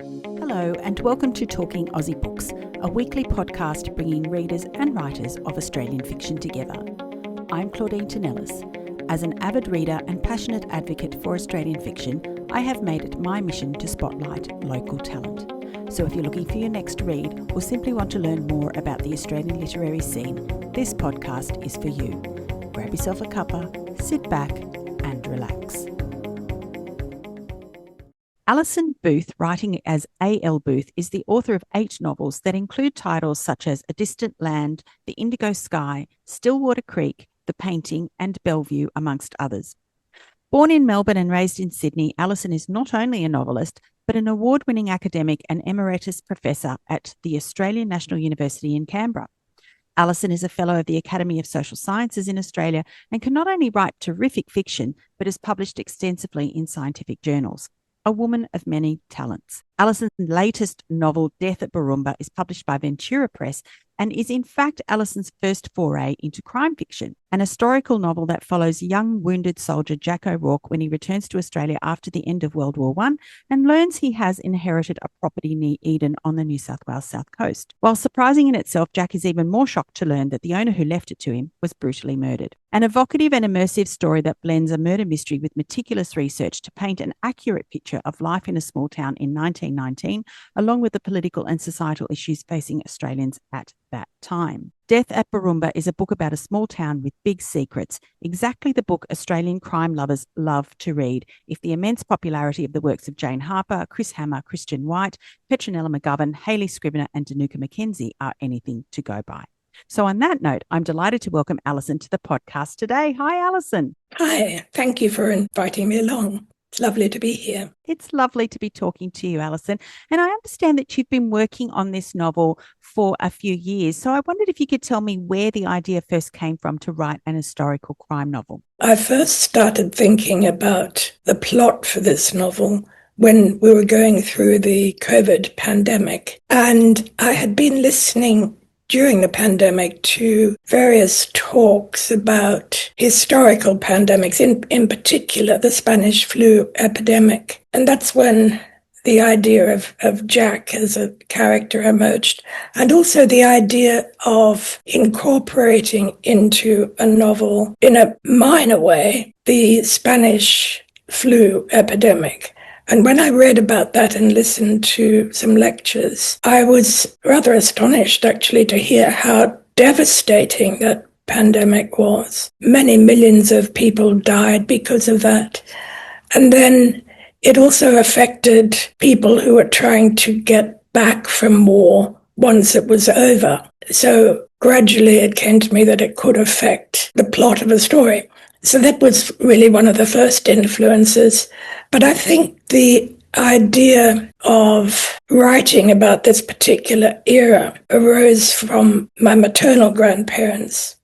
Hello and welcome to Talking Aussie Books, a weekly podcast bringing readers and writers of Australian fiction together. I'm Claudine Tonellis. As an avid reader and passionate advocate for Australian fiction, I have made it my mission to spotlight local talent. So if you're looking for your next read or simply want to learn more about the Australian literary scene, this podcast is for you. Grab yourself a cuppa, sit back and relax. Alison Booth, writing as A.L. Booth, is the author of 8 novels that include titles such as A Distant Land, The Indigo Sky, Stillwater Creek, The Painting and Bellevue, amongst others. Born in Melbourne and raised in Sydney, Alison is not only a novelist, but an award-winning academic and emeritus professor at the Australian National University in Canberra. Alison is a fellow of the Academy of Social Sciences in Australia and can not only write terrific fiction, but has published extensively in scientific journals. A woman of many talents. Alison's latest novel, Death at Booroomba, is published by Ventura Press and is in fact Alison's first foray into crime fiction, an historical novel that follows young wounded soldier Jack O'Rourke when he returns to Australia after the end of World War I and learns he has inherited a property near Eden on the New South Wales south coast. While surprising in itself, Jack is even more shocked to learn that the owner who left it to him was brutally murdered. An evocative and immersive story that blends a murder mystery with meticulous research to paint an accurate picture of life in a small town in 1919, along with the political and societal issues facing Australians at that time. Death at Booroomba is a book about a small town with big secrets, exactly the book Australian crime lovers love to read, if the immense popularity of the works of Jane Harper, Chris Hammer, Christian White, Petronella McGovern, Hayley Scrivener and Danuka McKenzie are anything to go by. So on that note, I'm delighted to welcome Alison to the podcast today. Hi, Alison. Hi, thank you for inviting me along. It's lovely to be here. It's lovely to be talking to you, Alison. And I understand that you've been working on this novel for a few years. So I wondered if you could tell me where the idea first came from to write an historical crime novel. I first started thinking about the plot for this novel when we were going through the COVID pandemic. And I had been listening during the pandemic to various talks about historical pandemics, in particular the Spanish flu epidemic. And that's when the idea of Jack as a character emerged, and also the idea of incorporating into a novel, in a minor way, the Spanish flu epidemic. And when I read about that and listened to some lectures, I was rather astonished, actually, to hear how devastating that pandemic was. Many millions of people died because of that. And then it also affected people who were trying to get back from war once it was over. So gradually it came to me that it could affect the plot of a story. So that was really one of the first influences. But I think the idea of writing about this particular era arose from my maternal grandparents,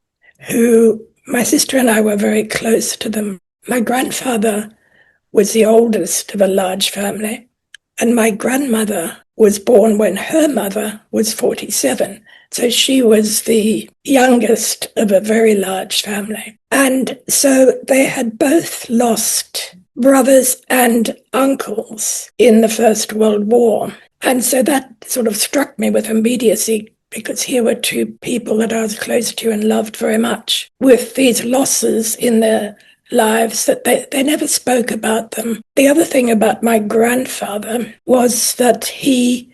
who my sister and I were very close to them. My grandfather was the oldest of a large family, and my grandmother was born when her mother was 47. So she was the youngest of a very large family. And so they had both lost brothers and uncles in the First World War. And so that sort of struck me with immediacy, because here were two people that I was close to and loved very much, with these losses in their lives that they never spoke about them. The other thing about my grandfather was that he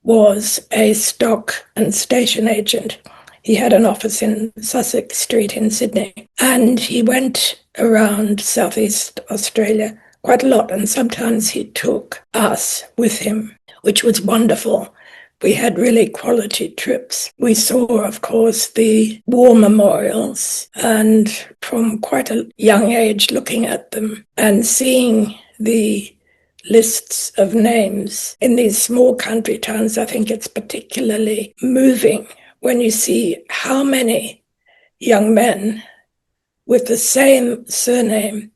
was a stock and station agent. He had an office in Sussex Street in Sydney, and he went around Southeast Australia quite a lot, and sometimes he took us with him, which was wonderful. We had really quality trips. We saw, of course, the war memorials, and from quite a young age looking at them and seeing the lists of names in these small country towns, I think it's particularly moving when you see how many young men with the same surname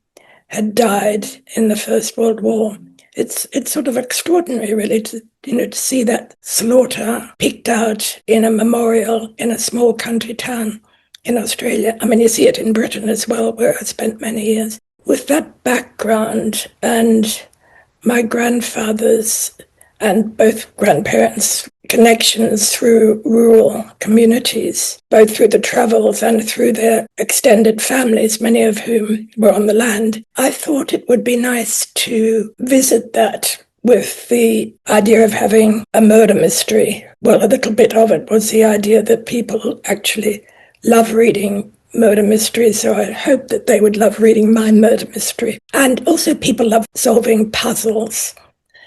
had died in the First World War. It's sort of extraordinary, really, to see that slaughter picked out in a memorial in a small country town in Australia. I mean, you see it in Britain as well, where I spent many years. With that background and my grandfather's and both grandparents' connections through rural communities, both through the travels and through their extended families, many of whom were on the land. I thought it would be nice to visit that with the idea of having a murder mystery. Well, a little bit of it was the idea that people actually love reading murder mysteries, so I hope that they would love reading my murder mystery. And also people love solving puzzles.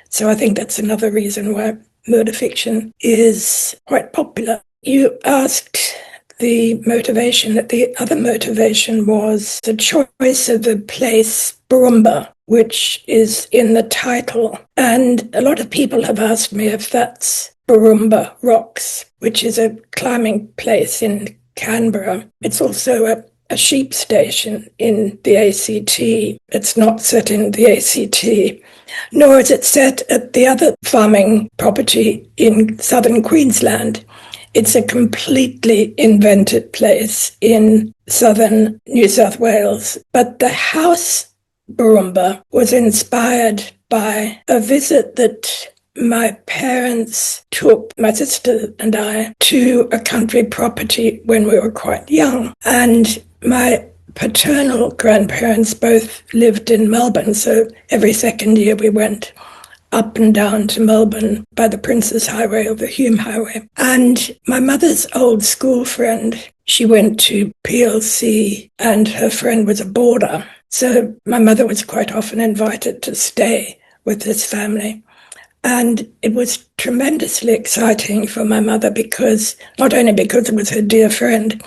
So I think that's another reason why murder fiction is quite popular. You asked the motivation. The other motivation was the choice of the place Booroomba, which is in the title. And a lot of people have asked me if that's Booroomba Rocks, which is a climbing place in Canberra. It's also a sheep station in the ACT. It's not set in the ACT, nor is it set at the other farming property in southern Queensland. It's a completely invented place in southern New South Wales. But the house Booroomba was inspired by a visit that my parents took my sister and I to a country property when we were quite young. And my paternal grandparents both lived in Melbourne, so every second year we went up and down to Melbourne by the Princes Highway or the Hume Highway. And my mother's old school friend, she went to PLC and her friend was a boarder. So my mother was quite often invited to stay with this family. And it was tremendously exciting for my mother because, not only because it was her dear friend,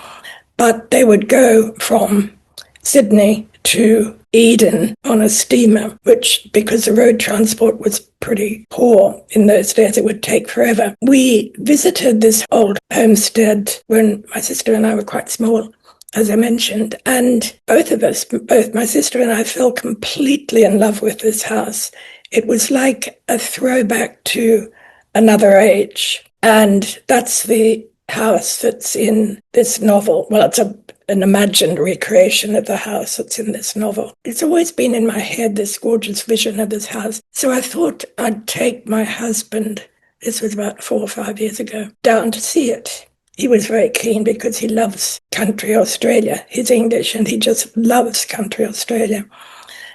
but they would go from Sydney to Eden on a steamer, which, because the road transport was pretty poor in those days, it would take forever. We visited this old homestead when my sister and I were quite small, as I mentioned, and both of us, both my sister and I, fell completely in love with this house. It was like a throwback to another age, and that's the house that's in this novel. Well, it's an imagined recreation of the house that's in this novel. It's always been in my head, this gorgeous vision of this house. So I thought I'd take my husband, this was about 4 or 5 years ago, down to see it. He was very keen because he loves country Australia. He's English and he just loves country Australia.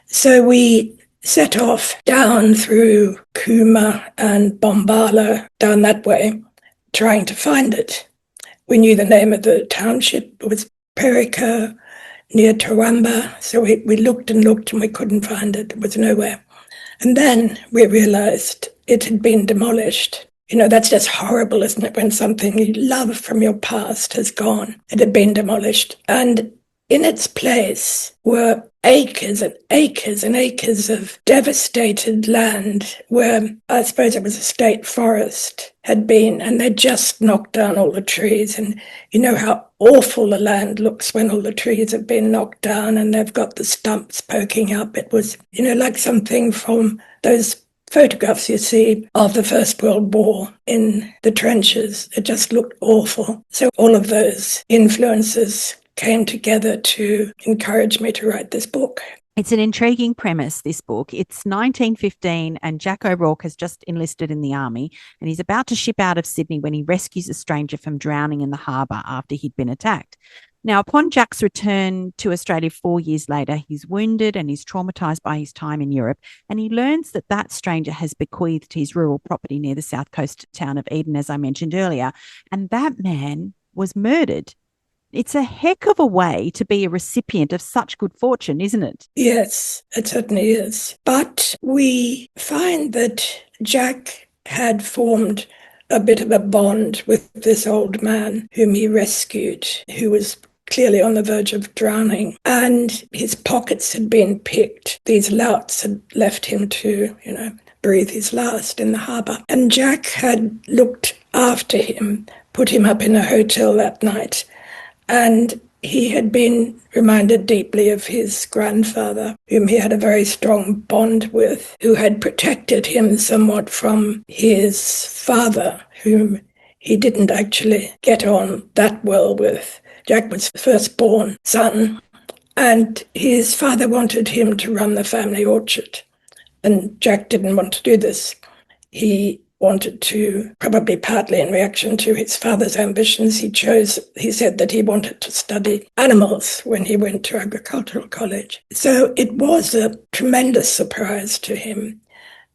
So we set off down through Cooma and Bombala, down that way, trying to find it. We knew the name of the township. It was Perica, near Toowoomba. So we looked and looked and we couldn't find it. It was nowhere. And then we realized it had been demolished. You know, that's just horrible, isn't it, when something you love from your past has gone. It had been demolished. And in its place were acres and acres and acres of devastated land where I suppose it was a state forest had been, and they just knocked down all the trees. And you know how awful the land looks when all the trees have been knocked down and they've got the stumps poking up. It was, you know, like something from those photographs you see of the First World War in the trenches. It just looked awful. So all of those influences came together to encourage me to write this book. It's an intriguing premise, this book. It's 1915 and Jack O'Rourke has just enlisted in the army and he's about to ship out of Sydney when he rescues a stranger from drowning in the harbour after he'd been attacked. Now, upon Jack's return to Australia 4 years later, he's wounded and he's traumatised by his time in Europe, and he learns that that stranger has bequeathed his rural property near the south coast town of Eden, as I mentioned earlier, and that man was murdered. It's a heck of a way to be a recipient of such good fortune, isn't it? Yes, it certainly is. But we find that Jack had formed a bit of a bond with this old man whom he rescued, who was clearly on the verge of drowning, and his pockets had been picked. These louts had left him to, breathe his last in the harbour. And Jack had looked after him, put him up in a hotel that night, and he had been reminded deeply of his grandfather, whom he had a very strong bond with, who had protected him somewhat from his father, whom he didn't actually get on that well with. Jack was the firstborn son, and his father wanted him to run the family orchard, and Jack didn't want to do this. he wanted to, probably partly in reaction to his father's ambitions, he said that he wanted to study animals when he went to agricultural college. So it was a tremendous surprise to him.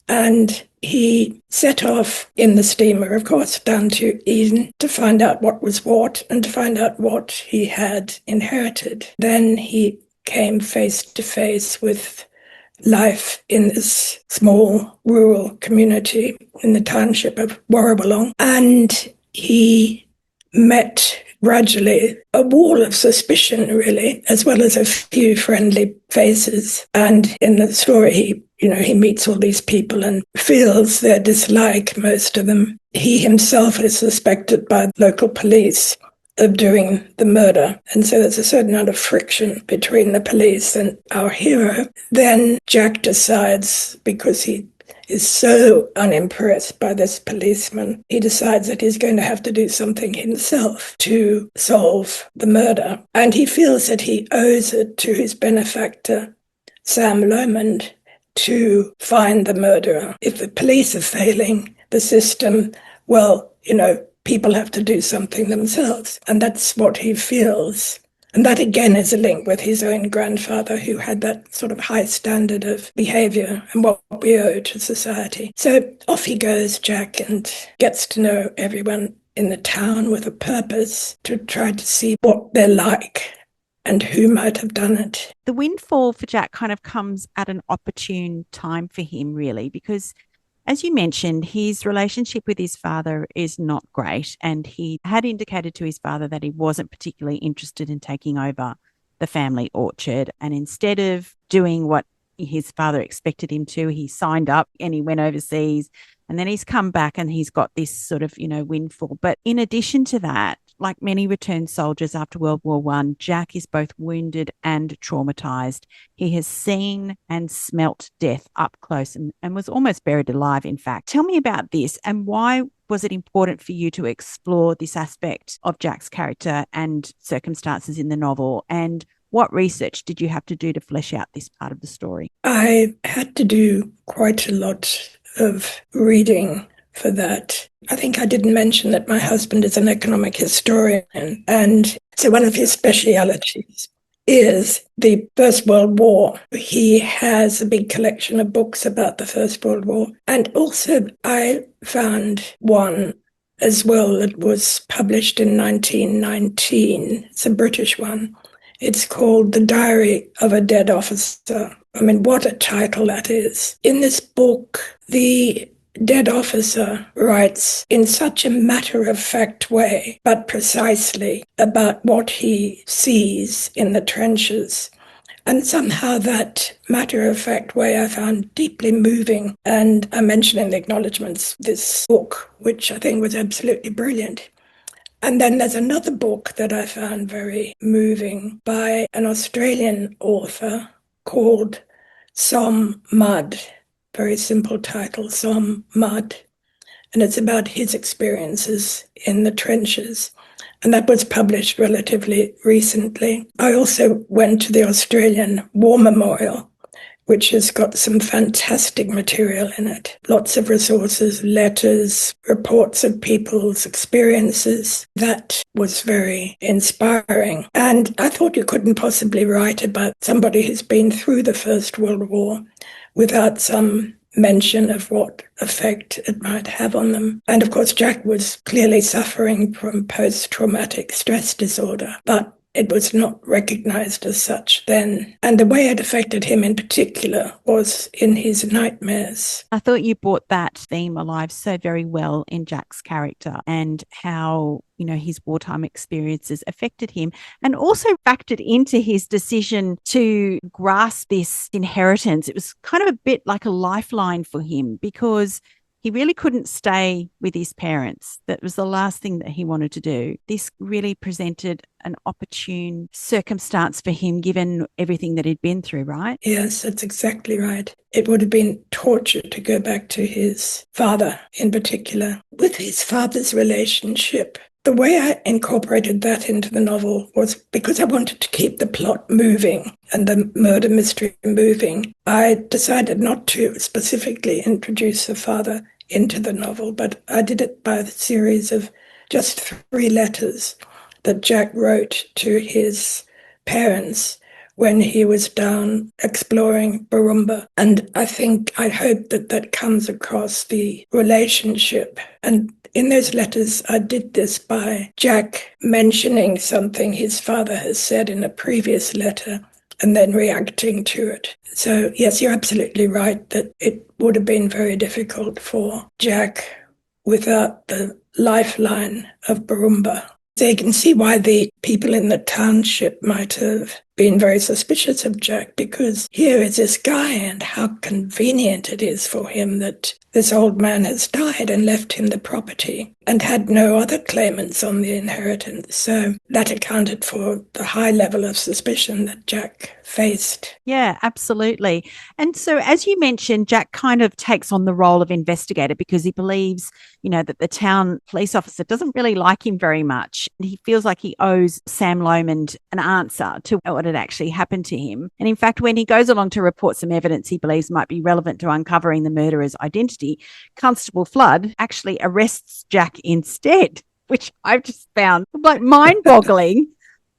And he set off in the steamer, of course, down to Eden to find out what was what and to find out what he had inherited. Then he came face to face with life in this small rural community in the township of Warrawalong, and he met gradually a wall of suspicion, really, as well as a few friendly faces. And in the story, he meets all these people and feels their dislike, most of them. He himself is suspected by local police of doing the murder. And so there's a certain amount of friction between the police and our hero. Then Jack decides, because he is so unimpressed by this policeman, he decides that he's going to have to do something himself to solve the murder. And he feels that he owes it to his benefactor, Sam Lomond, to find the murderer. If the police are failing the system, well, people have to do something themselves. And that's what he feels. And that again is a link with his own grandfather, who had that sort of high standard of behavior and what we owe to society. So off he goes, Jack, and gets to know everyone in the town with a purpose to try to see what they're like and who might have done it. The windfall for Jack kind of comes at an opportune time for him, really, because as you mentioned, his relationship with his father is not great, and he had indicated to his father that he wasn't particularly interested in taking over the family orchard. And instead of doing what his father expected him to, he signed up and he went overseas, and then he's come back and he's got this sort of, windfall. But in addition to that, like many returned soldiers after World War I, Jack is both wounded and traumatized. He has seen and smelt death up close and was almost buried alive, in fact. Tell me about this, and why was it important for you to explore this aspect of Jack's character and circumstances in the novel? And what research did you have to do to flesh out this part of the story? I had to do quite a lot of reading for that. I think I didn't mention that my husband is an economic historian, and so one of his specialities is the First World War. He has a big collection of books about the First World War, and also I found one as well that was published in 1919. It's a British one. It's called The Diary of a Dead Officer. I mean, what a title that is. In this book, the dead officer writes in such a matter-of-fact way, but precisely, about what he sees in the trenches. And somehow that matter-of-fact way I found deeply moving. And I mentioned in the acknowledgements this book, which I think was absolutely brilliant. And then there's another book that I found very moving by an Australian author called Som Mud. Very simple title, Som Mud. And it's about his experiences in the trenches. And that was published relatively recently. I also went to the Australian War Memorial, which has got some fantastic material in it. Lots of resources, letters, reports of people's experiences. That was very inspiring. And I thought you couldn't possibly write about somebody who's been through the First World War without some mention of what effect it might have on them. And of course, Jack was clearly suffering from post-traumatic stress disorder, but it was not recognized as such then. And the way it affected him in particular was in his nightmares. I thought you brought that theme alive so very well in Jack's character, and how, his wartime experiences affected him, and also factored into his decision to grasp this inheritance. It was kind of a bit like a lifeline for him, because he really couldn't stay with his parents. That was the last thing that he wanted to do. This really presented an opportune circumstance for him, given everything that he'd been through, right? Yes, that's exactly right. It would have been torture to go back to his father in particular. With his father's relationship, the way I incorporated that into the novel was because I wanted to keep the plot moving and the murder mystery moving. I decided not to specifically introduce the father into the novel, but I did it by a series of just 3 letters that Jack wrote to his parents when he was down exploring Booroomba. And I hope that that comes across the relationship. And in those letters, I did this by Jack mentioning something his father has said in a previous letter and then reacting to it. So, yes, you're absolutely right that it would have been very difficult for Jack without the lifeline of Booroomba. So you can see why the people in the township might have been very suspicious of Jack, because here is this guy and how convenient it is for him that this old man has died and left him the property and had no other claimants on the inheritance. So that accounted for the high level of suspicion that Jack faced. Yeah, absolutely. And so, as you mentioned, Jack kind of takes on the role of investigator because he believes, that the town police officer doesn't really like him very much. And he feels like he owes Sam Lomond an answer to what had actually happened to him. And in fact, when he goes along to report some evidence he believes might be relevant to uncovering the murderer's identity, Constable Flood actually arrests Jack instead, which I've just found mind-boggling.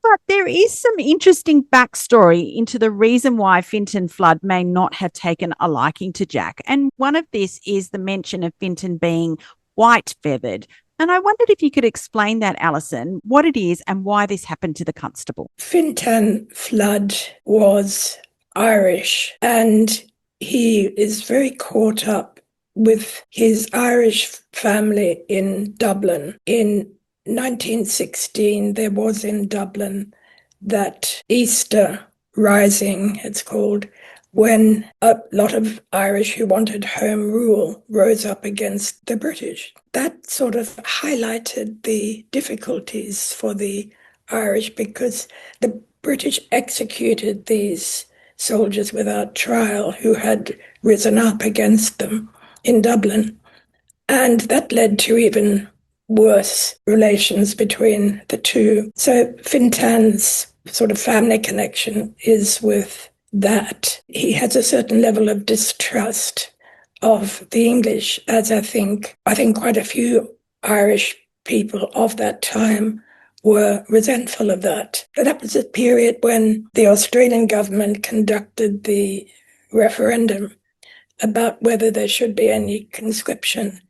But there is some interesting backstory into the reason why Fintan Flood may not have taken a liking to Jack. And one of this is the mention of Fintan being white-feathered. And I wondered if you could explain that, Alison, what it is and why this happened to the constable. Fintan Flood was Irish, and he is very caught up with his Irish family in Dublin. In 1916, there was in Dublin that Easter Rising, it's called, when a lot of Irish who wanted home rule rose up against the British. That sort of highlighted the difficulties for the Irish because the British executed these soldiers without trial who had risen up against them in Dublin. And that led to even worse relations between the two. So Fintan's sort of family connection is with that. He has a certain level of distrust of the English, as I think quite a few Irish people of that time were resentful of that. That was a period when the Australian government conducted the referendum about whether there should be any conscription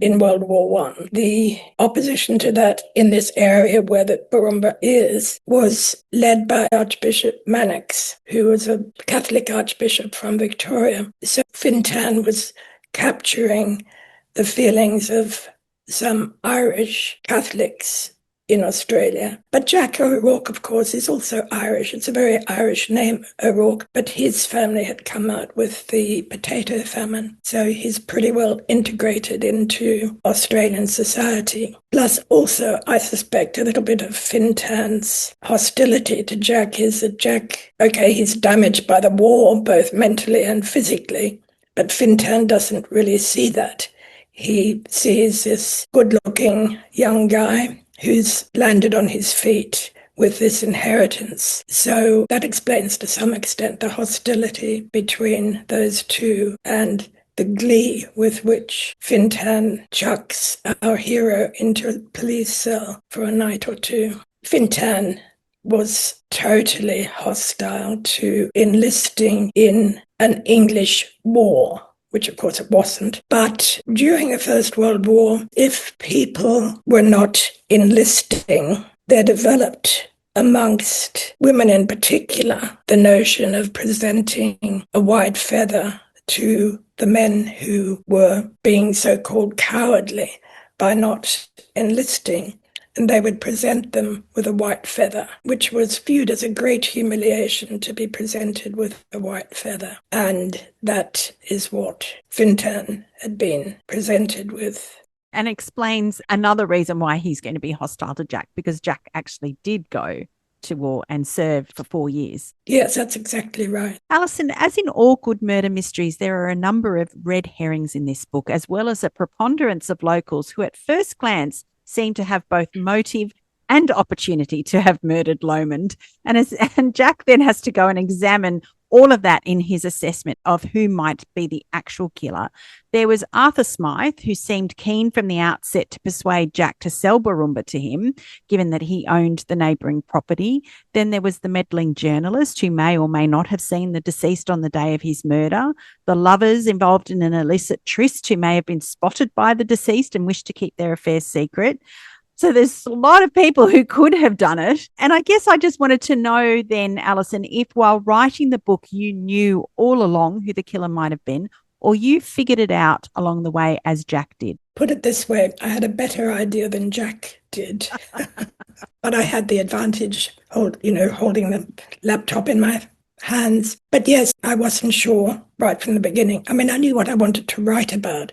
in World War I. The opposition to that in this area where the Booroomba is was led by Archbishop Mannix, who was a Catholic archbishop from Victoria. So Fintan was capturing the feelings of some Irish Catholics in Australia. But Jack O'Rourke, of course, is also Irish. It's a very Irish name, O'Rourke, but his family had come out with the potato famine. So he's pretty well integrated into Australian society. Plus also, I suspect, a little bit of Fintan's hostility to Jack is that Jack, he's damaged by the war, both mentally and physically, but Fintan doesn't really see that. He sees this good-looking young guy who's landed on his feet with this inheritance. So that explains to some extent the hostility between those two and the glee with which Fintan chucks our hero into a police cell for a night or two. Fintan was totally hostile to enlisting in an English war, which of course it wasn't. But during the First World War, if people were not enlisting, there developed amongst women in particular the notion of presenting a white feather to the men who were being so-called cowardly by not enlisting. And they would present them with a white feather, which was viewed as a great humiliation to be presented with a white feather. And that is what Fintan had been presented with. And explains another reason why he's going to be hostile to Jack, because Jack actually did go to war and served for 4 years. Yes, that's exactly right. Alison, as in all good murder mysteries, there are a number of red herrings in this book, as well as a preponderance of locals who at first glance seem to have both motive and opportunity to have murdered Lomond. And Jack then has to go and examine all of that in his assessment of who might be the actual killer. There was Arthur Smythe, who seemed keen from the outset to persuade Jack to sell Booroomba to him, given that he owned the neighbouring property. Then there was the meddling journalist, who may or may not have seen the deceased on the day of his murder. The lovers involved in an illicit tryst, who may have been spotted by the deceased and wished to keep their affair secret. So there's a lot of people who could have done it. And I guess I just wanted to know then, Alison, if while writing the book you knew all along who the killer might have been, or you figured it out along the way as Jack did. Put it this way, I had a better idea than Jack did. But I had the advantage, holding the laptop in my hands. But yes, I wasn't sure right from the beginning. I mean, I knew what I wanted to write about,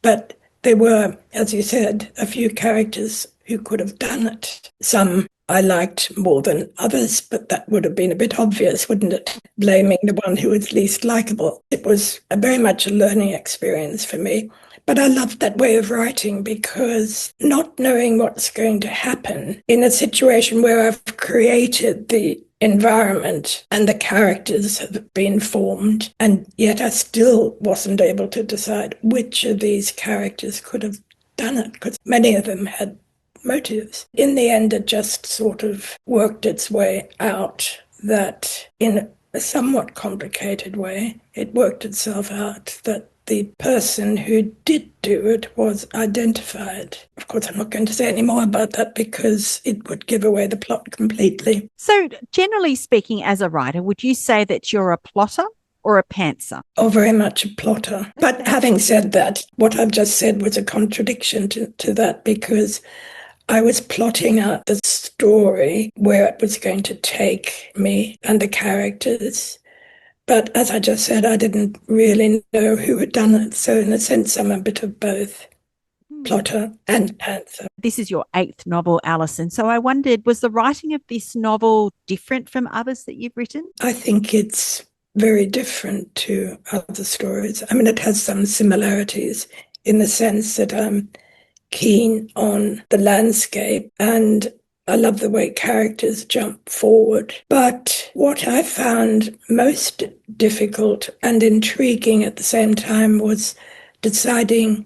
but there were, as you said, a few characters who could have done it. Some I liked more than others, but that would have been a bit obvious, wouldn't it? Blaming the one who was least likable. It was very much a learning experience for me. But I loved that way of writing because not knowing what's going to happen in a situation where I've created the environment and the characters have been formed, and yet I still wasn't able to decide which of these characters could have done it, because many of them had motives. In the end, it just sort of worked its way out that in a somewhat complicated way, it worked itself out that the person who did do it was identified. Of course, I'm not going to say any more about that because it would give away the plot completely. So generally speaking, as a writer, would you say that you're a plotter or a pantser? Oh, very much a plotter. But having said that, what I've just said was a contradiction to that, because I was plotting out the story, where it was going to take me and the characters. But as I just said, I didn't really know who had done it. So in a sense, I'm a bit of both, plotter and pantser. This is your 8th novel, Alison. So I wondered, was the writing of this novel different from others that you've written? I think it's very different to other stories. I mean, it has some similarities in the sense that I'm keen on the landscape and I love the way characters jump forward. But what I found most difficult and intriguing at the same time was deciding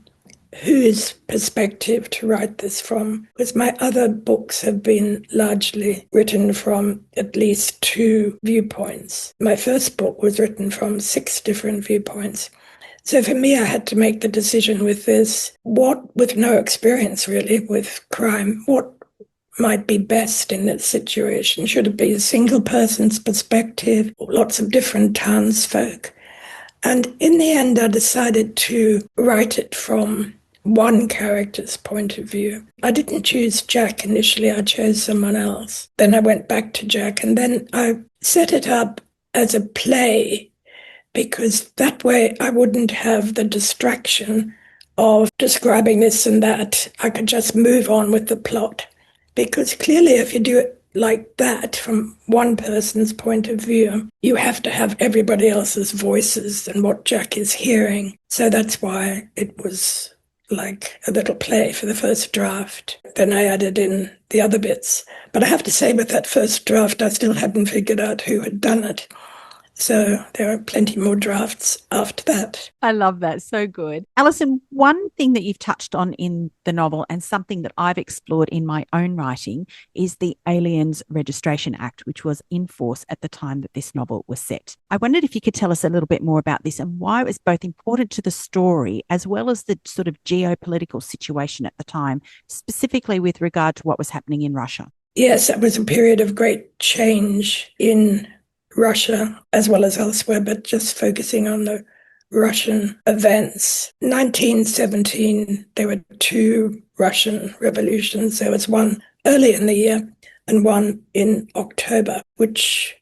whose perspective to write this from, because my other books have been largely written from at least 2 viewpoints. My first book was written from 6 different viewpoints. So for me, I had to make the decision with this, with no experience really with crime, what might be best in this situation? Should it be a single person's perspective, or lots of different townsfolk? And in the end, I decided to write it from one character's point of view. I didn't choose Jack initially, I chose someone else. Then I went back to Jack, and then I set it up as a play, because that way I wouldn't have the distraction of describing this and that. I could just move on with the plot. Because clearly if you do it like that, from one person's point of view, you have to have everybody else's voices and what Jack is hearing. So that's why it was like a little play for the first draft. Then I added in the other bits. But I have to say, with that first draft, I still hadn't figured out who had done it. So there are plenty more drafts after that. I love that. So good. Alison, one thing that you've touched on in the novel and something that I've explored in my own writing is the Aliens Registration Act, which was in force at the time that this novel was set. I wondered if you could tell us a little bit more about this and why it was both important to the story as well as the sort of geopolitical situation at the time, specifically with regard to what was happening in Russia. Yes, that was a period of great change in Russia as well as elsewhere, but just focusing on the Russian events. 1917, there were 2 Russian revolutions. There was one early in the year and one in October, which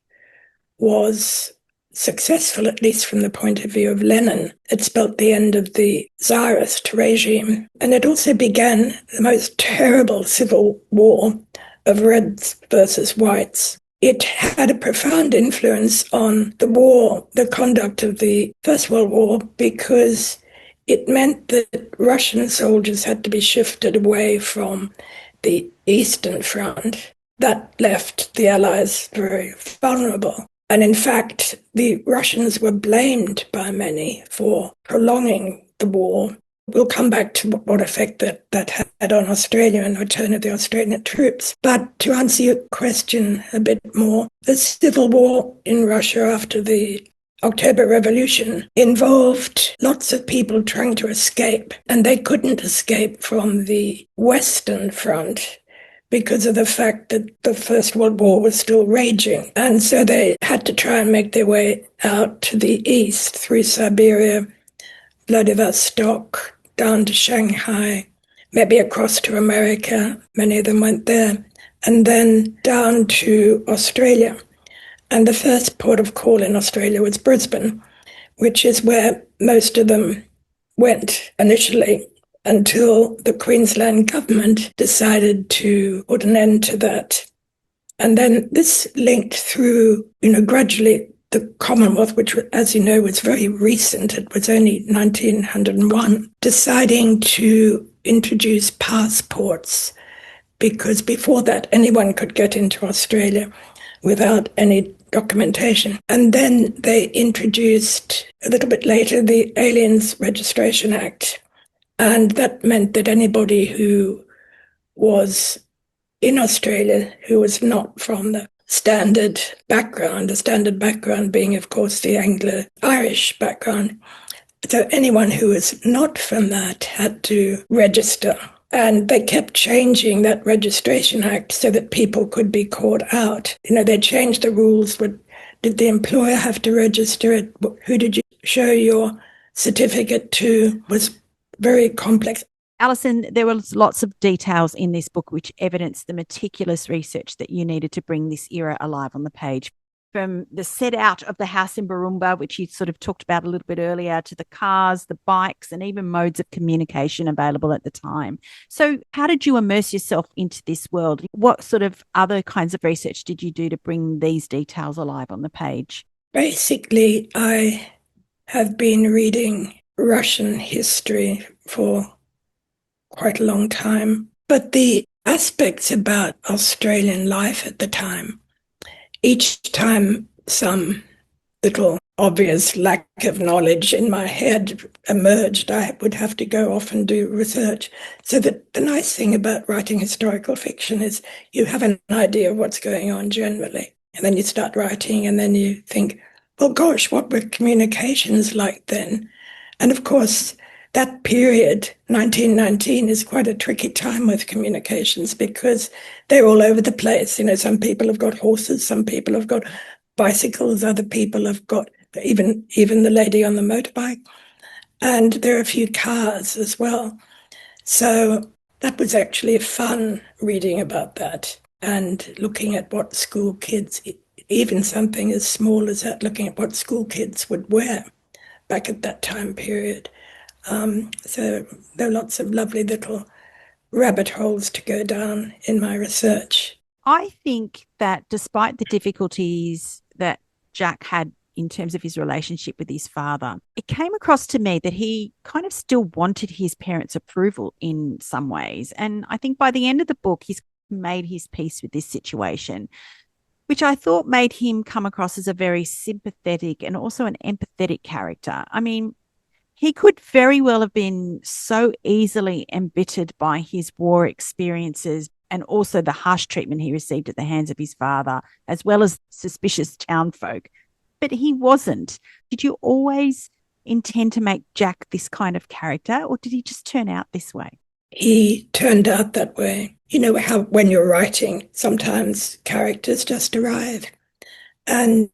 was successful, at least from the point of view of Lenin. It spelt the end of the Tsarist regime, and it also began the most terrible civil war of Reds versus Whites. It had a profound influence on the war, the conduct of the First World War, because it meant that Russian soldiers had to be shifted away from the Eastern Front. That left the Allies very vulnerable. And in fact, the Russians were blamed by many for prolonging the war. We'll come back to what effect that had on Australia and the return of the Australian troops. But to answer your question a bit more, the civil war in Russia after the October Revolution involved lots of people trying to escape, and they couldn't escape from the Western Front because of the fact that the First World War was still raging. And so they had to try and make their way out to the east through Siberia, Vladivostok, down to Shanghai, maybe across to America. Many of them went there, and then down to Australia. And the first port of call in Australia was Brisbane, which is where most of them went initially, until the Queensland government decided to put an end to that. And then this linked through, gradually the Commonwealth, which, as you know, was very recent. It was only 1901, deciding to introduce passports, because before that, anyone could get into Australia without any documentation. And then they introduced, a little bit later, the Aliens Registration Act. And that meant that anybody who was in Australia who was not from the standard background, the standard background being, of course, the Anglo-Irish background. So anyone who was not from that had to register. And they kept changing that Registration Act so that people could be caught out. They changed the rules. Did the employer have to register it? Who did you show your certificate to? Was very complex. Alison, there were lots of details in this book which evidence the meticulous research that you needed to bring this era alive on the page. From the set out of the house in Booroomba, which you sort of talked about a little bit earlier, to the cars, the bikes, and even modes of communication available at the time. So how did you immerse yourself into this world? What sort of other kinds of research did you do to bring these details alive on the page? Basically, I have been reading Russian history for quite a long time, but the aspects about Australian life at the time, each time some little obvious lack of knowledge in my head emerged, I would have to go off and do research. So that the nice thing about writing historical fiction is you have an idea of what's going on generally, and then you start writing, and then you think, well, gosh, what were communications like then? And of course, that period, 1919, is quite a tricky time with communications because they're all over the place. Some people have got horses, some people have got bicycles, other people have got even the lady on the motorbike. And there are a few cars as well. So that was actually fun reading about that and looking at what school kids, even something as small as that, looking at what school kids would wear back at that time period. So there are lots of lovely little rabbit holes to go down in my research. I think that despite the difficulties that Jack had in terms of his relationship with his father, it came across to me that he kind of still wanted his parents' approval in some ways. And I think by the end of the book, he's made his peace with this situation, which I thought made him come across as a very sympathetic and also an empathetic character. I mean, he could very well have been so easily embittered by his war experiences and also the harsh treatment he received at the hands of his father, as well as suspicious townfolk. But he wasn't. Did you always intend to make Jack this kind of character, or did he just turn out this way? He turned out that way. How when you're writing, sometimes characters just arrive and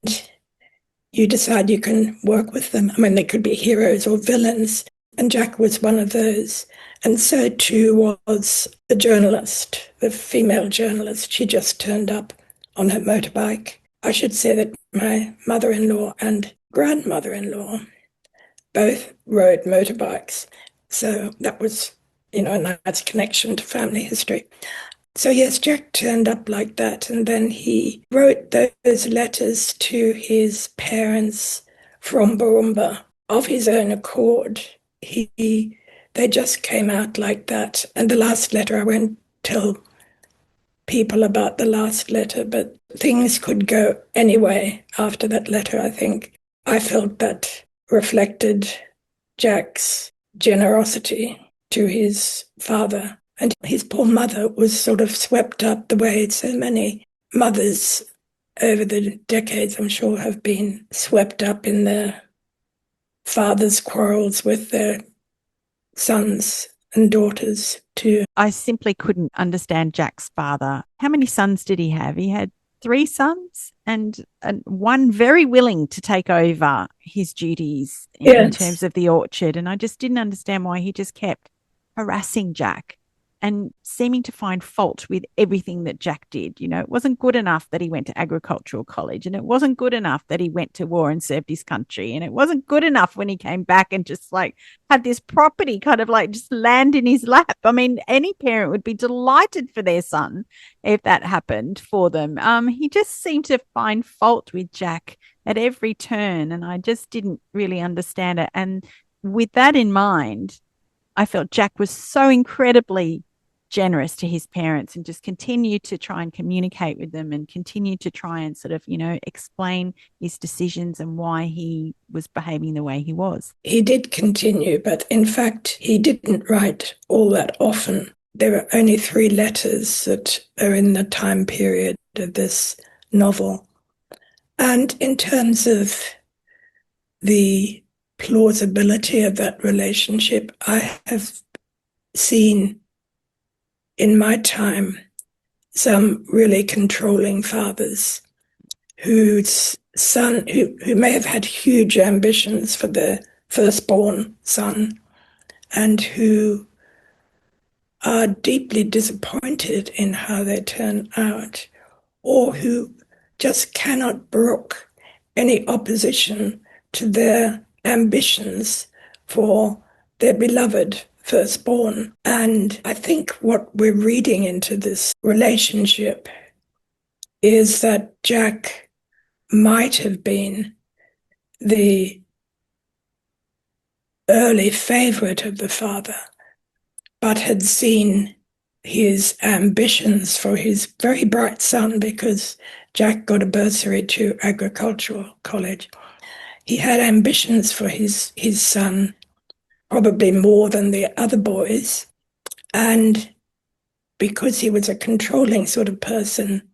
you decide you can work with them. I mean, they could be heroes or villains, and Jack was one of those. And so too was the journalist, the female journalist. She just turned up on her motorbike. I should say that my mother-in-law and grandmother-in-law both rode motorbikes. So that was, a nice connection to family history. So yes, Jack turned up like that, and then he wrote those letters to his parents from Booroomba of his own accord. They just came out like that. And the last letter, I won't tell people about the last letter, but things could go anyway after that letter, I think. I felt that reflected Jack's generosity to his father. And his poor mother was sort of swept up the way so many mothers over the decades, I'm sure, have been swept up in their fathers' quarrels with their sons and daughters too. I simply couldn't understand Jack's father. How many sons did he have? He had 3 sons and one very willing to take over his duties in terms of the orchard. And I just didn't understand why he just kept harassing Jack and seeming to find fault with everything that Jack did. You know, it wasn't good enough that he went to agricultural college, and it wasn't good enough that he went to war and served his country, and it wasn't good enough when he came back and just like had this property kind of like just land in his lap. I mean, any parent would be delighted for their son if that happened for them. He just seemed to find fault with Jack at every turn, and I just didn't really understand it. And with that in mind, I felt Jack was so incredibly generous to his parents and just continued to try and communicate with them and continued to try and sort of, you know, explain his decisions and why he was behaving the way he was. He did continue, but in fact, he didn't write all that often. There are only 3 letters that are in the time period of this novel. And in terms of the plausibility of that relationship, I have seen in my time some really controlling fathers whose son, who may have had huge ambitions for their firstborn son and who are deeply disappointed in how they turn out, or who just cannot brook any opposition to their ambitions for their beloved firstborn. And I think what we're reading into this relationship is that Jack might have been the early favorite of the father, but had seen his ambitions for his very bright son, because Jack got a bursary to agricultural college. He had ambitions for his son, probably more than the other boys. And because he was a controlling sort of person,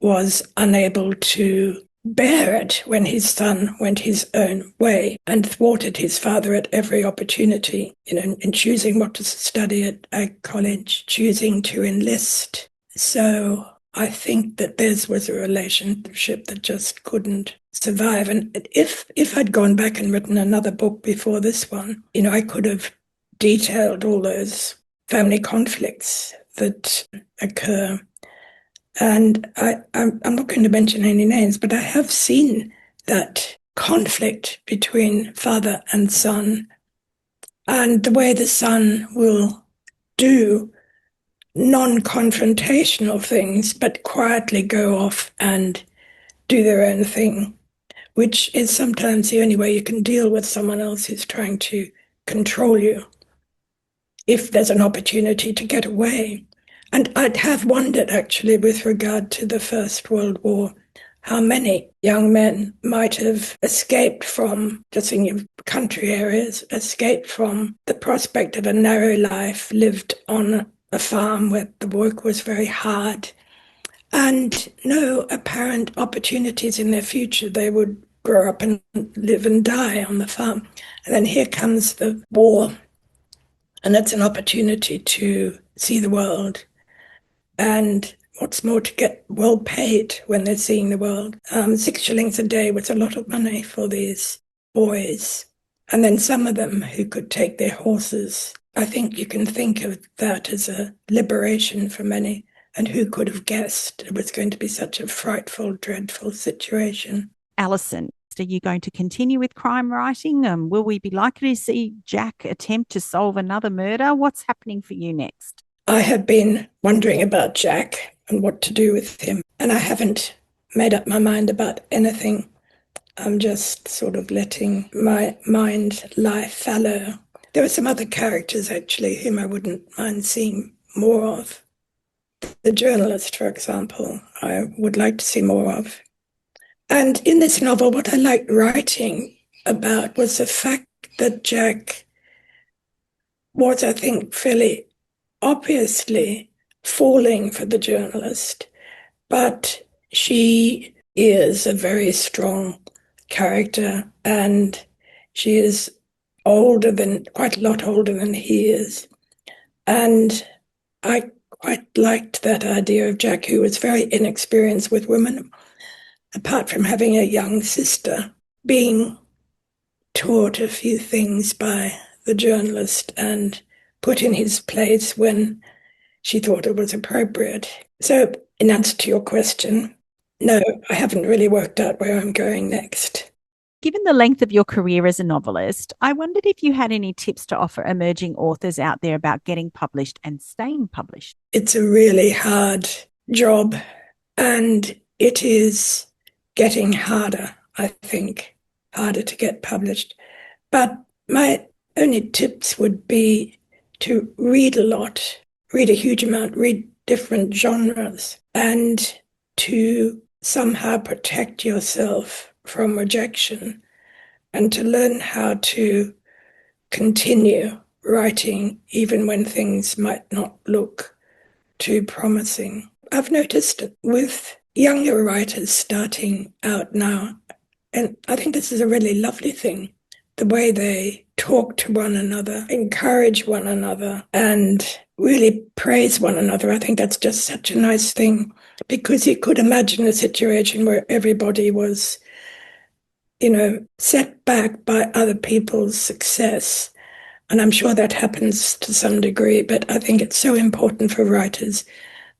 was unable to bear it when his son went his own way and thwarted his father at every opportunity, you know, in choosing what to study at ag college, choosing to enlist. So I think that theirs was a relationship that just couldn't survive. And if I'd gone back and written another book before this one, you know, I could have detailed all those family conflicts that occur. And I'm not going to mention any names, but I have seen that conflict between father and son, and the way the son will do non-confrontational things, but quietly go off and do their own thing, which is sometimes the only way you can deal with someone else who's trying to control you, if there's an opportunity to get away. And I'd have wondered, actually, with regard to the First World War, how many young men might have escaped from, just thinking of country areas, escaped from the prospect of a narrow life, lived on a farm where the work was very hard, and no apparent opportunities in their future. They would grow up and live and die on the farm. And then here comes the war, and it's an opportunity to see the world. And what's more, to get well paid when they're seeing the world. 6 shillings a day was a lot of money for these boys. And then some of them who could take their horses. I think you can think of that as a liberation for many. And who could have guessed it was going to be such a frightful, dreadful situation? Alison, are you going to continue with crime writing? Will we be likely to see Jack attempt to solve another murder? What's happening for you next? I have been wondering about Jack and what to do with him, and I haven't made up my mind about anything. I'm just sort of letting my mind lie fallow. There are some other characters, actually, whom I wouldn't mind seeing more of. The Journalist, for example, I would like to see more of. And in this novel, what I liked writing about was the fact that Jack was, I think, fairly obviously falling for the journalist, but she is a very strong character, and she is quite a lot older than he is. And I quite liked that idea of Jack, who was very inexperienced with women, apart from having a young sister, being taught a few things by the journalist and put in his place when she thought it was appropriate. So, in answer to your question, no, I haven't really worked out where I'm going next. Given the length of your career as a novelist, I wondered if you had any tips to offer emerging authors out there about getting published and staying published. It's a really hard job, and it is getting harder, I think, harder to get published. But my only tips would be to read a lot, read a huge amount, read different genres, and to somehow protect yourself from rejection, and to learn how to continue writing even when things might not look too promising. I've noticed with younger writers starting out now, and I think this is a really lovely thing, the way they talk to one another, encourage one another, and really praise one another. I think that's just such a nice thing, because you could imagine a situation where everybody was, set back by other people's success. And I'm sure that happens to some degree, but I think it's so important for writers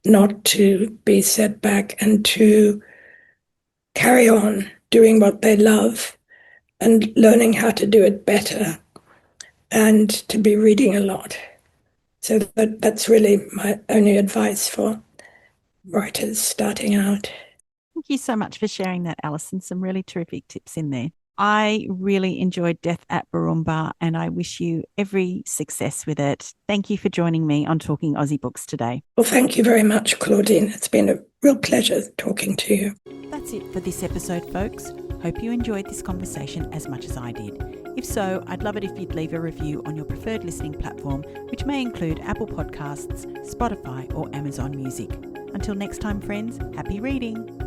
not to be set back and to carry on doing what they love and learning how to do it better, and to be reading a lot. So that's really my only advice for writers starting out. Thank you so much for sharing that, Alison. Some really terrific tips in there. I really enjoyed Death at Booroomba, and I wish you every success with it. Thank you for joining me on Talking Aussie Books today. Well, thank you very much, Claudine. It's been a real pleasure talking to you. That's it for this episode, folks. Hope you enjoyed this conversation as much as I did. If so, I'd love it if you'd leave a review on your preferred listening platform, which may include Apple Podcasts, Spotify, or Amazon Music. Until next time, friends, happy reading.